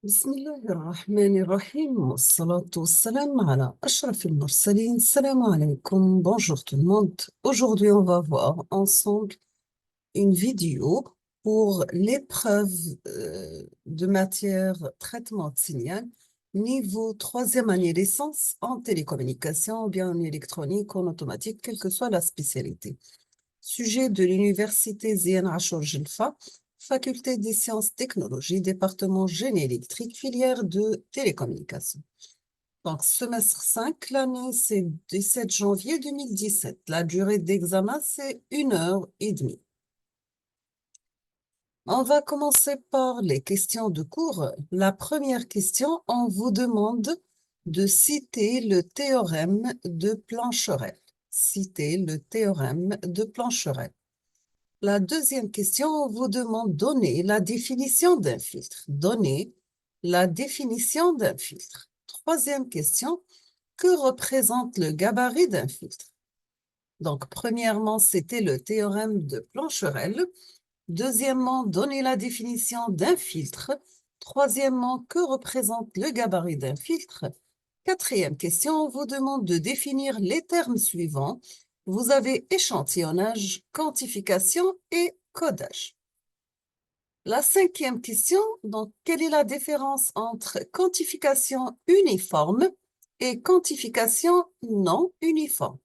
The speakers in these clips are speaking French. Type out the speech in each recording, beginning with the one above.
بسم الله الرحمن الرحيم والصلاة والسلام على أشرف المرسلين. Salam alaikum, bonjour tout le monde. Aujourd'hui, on va voir ensemble une vidéo pour l'épreuve de matière traitement de signal, niveau troisième année licence en télécommunication ou bien en électronique, en automatique, quelle que soit la spécialité. Sujet de l'université Zia Achour Jelfa, faculté des sciences technologies, département génie électrique, filière de télécommunications. Donc, semestre 5, l'année, c'est 17 janvier 2017. La durée d'examen, c'est 1 heure et demie. On va commencer par les questions de cours. La première question, on vous demande de citer le théorème de Plancherel. Citer le théorème de Plancherel. La deuxième question, on vous demande de donner la définition d'un filtre. Donner la définition d'un filtre. Troisième question, que représente le gabarit d'un filtre? Donc, premièrement, c'était le théorème de Plancherel. Deuxièmement, donner la définition d'un filtre. Troisièmement, que représente le gabarit d'un filtre? Quatrième question, on vous demande de définir les termes suivants. Vous avez échantillonnage, quantification et codage. La cinquième question, donc, quelle est la différence entre quantification uniforme et quantification non uniforme?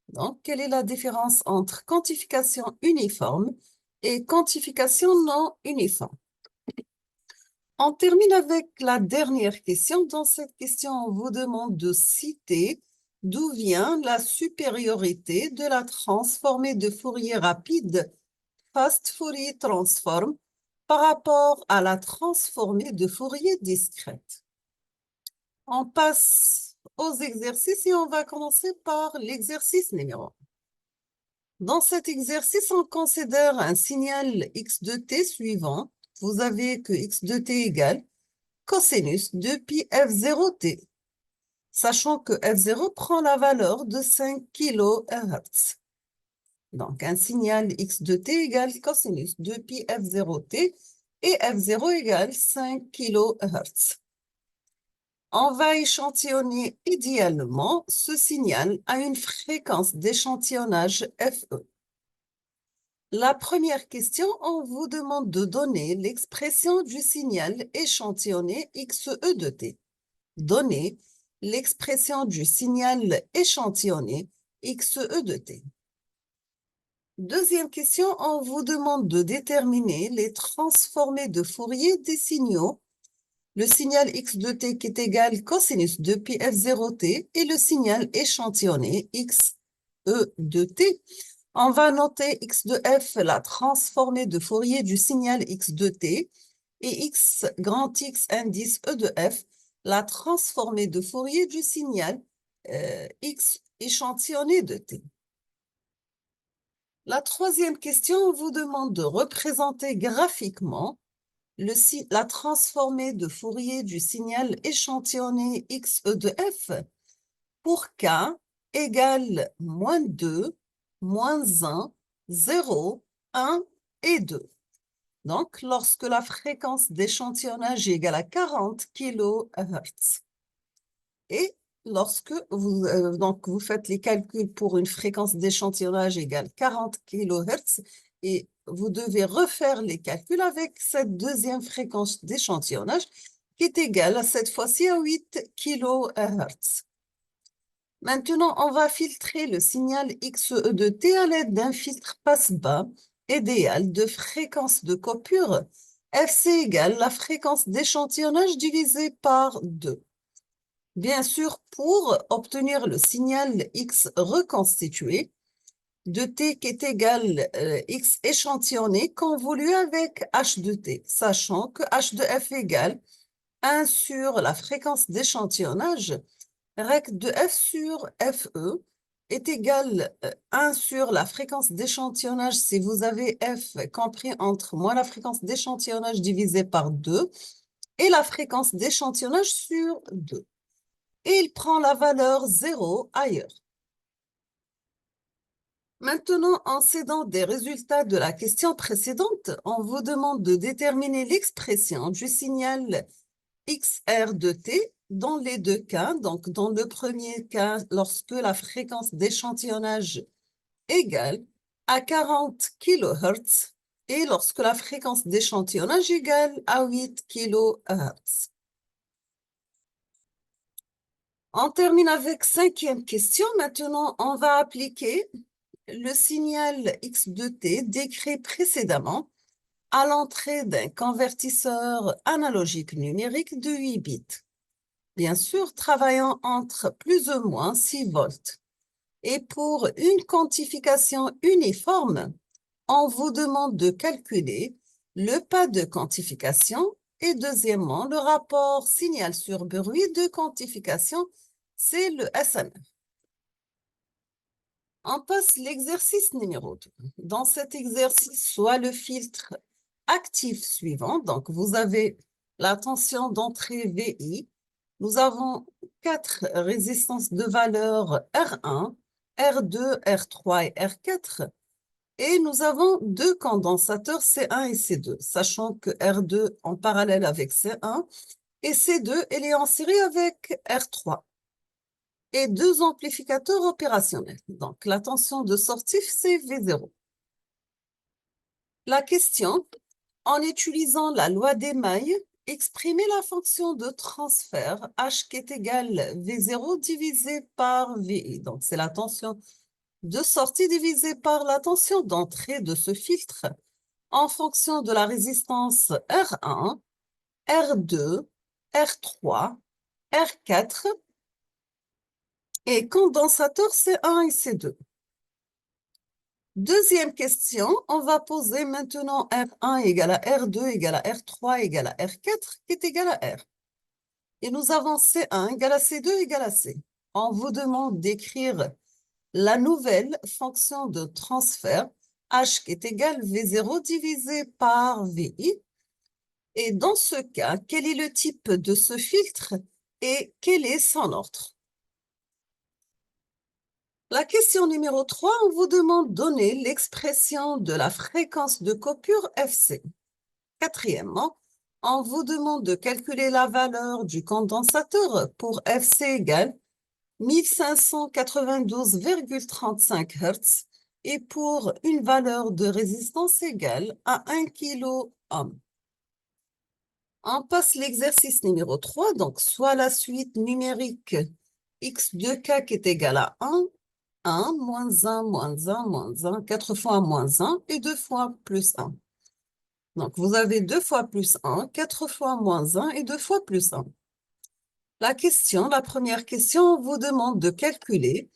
Donc, quelle est la différence entre quantification uniforme et quantification non uniforme? On termine avec la dernière question. Dans cette question, on vous demande de citer d'où vient la supériorité de la transformée de Fourier rapide, fast Fourier transform, par rapport à la transformée de Fourier discrète. On passe aux exercices et on va commencer par l'exercice numéro 1. Dans cet exercice, on considère un signal x de t suivant. Vous avez que x de t égale cosinus de pi f0t, sachant que f0 prend la valeur de 5 kHz. Donc, un signal x de t égale cosinus de pi f0t et f0 égale 5 kHz. On va échantillonner idéalement ce signal à une fréquence d'échantillonnage FE. La première question, on vous demande de donner l'expression du signal échantillonné XE de t. Donner l'expression du signal échantillonné XE de t. Deuxième question, on vous demande de déterminer les transformés de Fourier des signaux. Le signal x de t qui est égal cosinus de pi f0t et le signal échantillonné xe de t. On va noter x de f, la transformée de Fourier du signal x de t, et x grand X indice e de f, la transformée de Fourier du signal x échantillonné de t. La troisième question, on vous demande de représenter graphiquement la transformée de Fourier du signal échantillonné xe de f pour k égale -2, -1, 0, 1 et 2. Donc, lorsque la fréquence d'échantillonnage est égale à 40 kHz. Et lorsque vous faites les calculs pour une fréquence d'échantillonnage égale 40 kHz, et vous devez refaire les calculs avec cette deuxième fréquence d'échantillonnage qui est égale à cette fois-ci à 8 kHz. Maintenant, on va filtrer le signal XE de T à l'aide d'un filtre passe-bas idéal de fréquence de coupure FC égale la fréquence d'échantillonnage divisée par 2. Bien sûr, pour obtenir le signal X reconstitué, de T qui est égal X échantillonné convolu avec H de T, sachant que H de F égale 1 sur la fréquence d'échantillonnage, rect de F sur FE est égal 1 sur la fréquence d'échantillonnage si vous avez F compris entre moins la fréquence d'échantillonnage divisé par 2 et la fréquence d'échantillonnage sur 2. Et il prend la valeur 0 ailleurs. Maintenant, en s'aidant des résultats de la question précédente, on vous demande de déterminer l'expression du signal XR de t dans les deux cas. Donc, dans le premier cas, lorsque la fréquence d'échantillonnage égale à 40 kHz et lorsque la fréquence d'échantillonnage égale à 8 kHz. On termine avec cinquième question. Maintenant, on va appliquer le signal X de t décrit précédemment à l'entrée d'un convertisseur analogique numérique de 8 bits. Bien sûr, travaillant entre plus ou moins 6 volts. Et pour une quantification uniforme, on vous demande de calculer le pas de quantification et deuxièmement, le rapport signal sur bruit de quantification, c'est le SNR. On passe l'exercice numéro 2. Dans cet exercice, soit le filtre actif suivant, donc vous avez la tension d'entrée VI, nous avons 4 résistances de valeur R1, R2, R3 et R4, et nous avons 2 condensateurs C1 et C2, sachant que R2 en parallèle avec C1 et C2, elle est en série avec R3. Et 2 amplificateurs opérationnels. Donc, la tension de sortie, c'est V0. La question, en utilisant la loi des mailles, exprimez la fonction de transfert H qui est égale V0 divisé par VI. Donc, c'est la tension de sortie divisée par la tension d'entrée de ce filtre en fonction de la résistance R1, R2, R3, R4 et condensateur C1 et C2. Deuxième question, on va poser maintenant R1 égale à R2 égale à R3 égale à R4 qui est égal à R. Et nous avons C1 égale à C2 égale à C. On vous demande d'écrire la nouvelle fonction de transfert H qui est égal V0 divisé par VI. Et dans ce cas, quel est le type de ce filtre et quel est son ordre? La question numéro 3, on vous demande de donner l'expression de la fréquence de coupure FC. Quatrièmement, on vous demande de calculer la valeur du condensateur pour FC égale 1592,35 Hz et pour une valeur de résistance égale à 1 kΩ. On passe l'exercice numéro 3, donc soit la suite numérique x de k qui est égale à 1, moins 1, moins 1, moins 1, 4 fois moins 1 et 2 fois plus 1. Donc, vous avez 2 fois plus 1, 4 fois moins 1 et 2 fois plus 1. La première question, on vous demande de calculer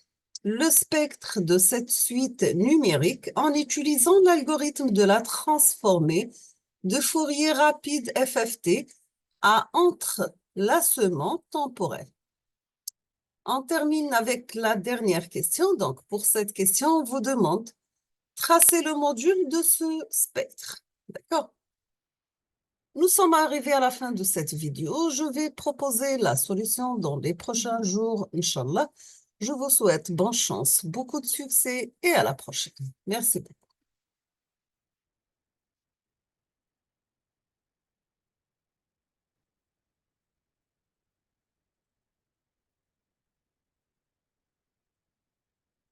le spectre de cette suite numérique en utilisant l'algorithme de la transformée de Fourier rapide FFT à entrelacement temporel. On termine avec la dernière question. Donc, pour cette question, on vous demande de tracer le module de ce spectre. D'accord? Nous sommes arrivés à la fin de cette vidéo. Je vais proposer la solution dans les prochains jours, Inch'Allah. Je vous souhaite bonne chance, beaucoup de succès et à la prochaine. Merci beaucoup.